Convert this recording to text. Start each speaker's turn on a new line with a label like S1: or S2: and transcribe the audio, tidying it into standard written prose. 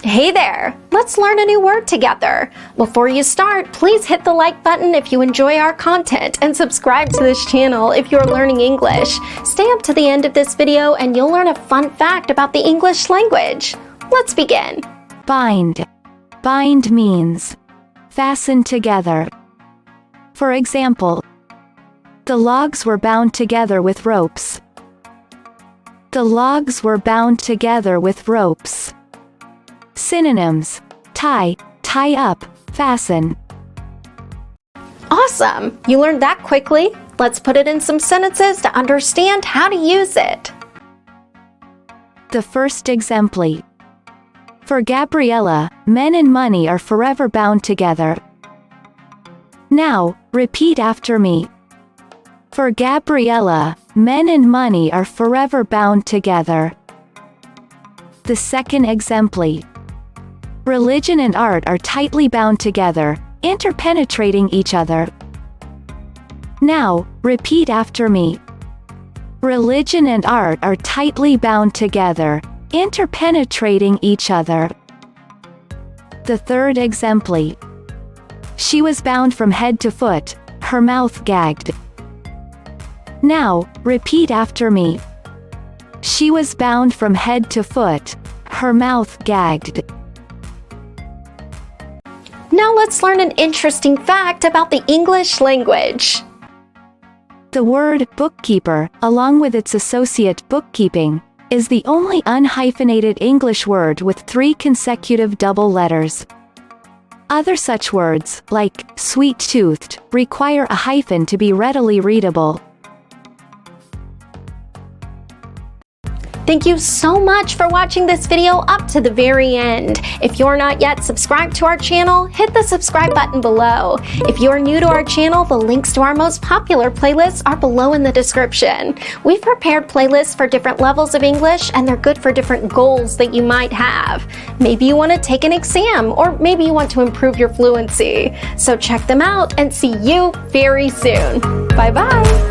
S1: Hey there! Let's learn a new word together. Before you start, please hit the like button if you enjoy our content and subscribe to this channel if you're learning English. Stay up to the end of this video and you'll learn a fun fact about the English language. Let's begin.
S2: Bind. Bind means fasten together. For example, the logs were bound together with ropes. The logs were bound together with ropes. Synonyms: tie, tie up, fasten.
S1: Awesome! You learned that quickly. Let's put it in some sentences to understand how to use it.
S2: The first exemplar. For Gabriella, men and money are forever bound together. Now, repeat after me. For Gabriella, men and money are forever bound together. The second exemplar. Religion and art are tightly bound together, interpenetrating each other. Now, repeat after me. Religion and art are tightly bound together, interpenetrating each other. The third exemplar. She was bound from head to foot, her mouth gagged. Now, repeat after me. She was bound from head to foot, her mouth gagged.
S1: Now let's learn an interesting fact about the English language.
S2: The word bookkeeper, along with its associate bookkeeping, is the only unhyphenated English word with 3 consecutive double letters. Other such words, like sweet-toothed, require a hyphen to be readily readable.
S1: Thank you so much for watching this video up to the very end. If you're not yet subscribed to our channel, hit the subscribe button below. If you're new to our channel, the links to our most popular playlists are below in the description. We've prepared playlists for different levels of English, and they're good for different goals that you might have. Maybe you want to take an exam, or maybe you want to improve your fluency. So check them out and see you very soon. Bye-bye.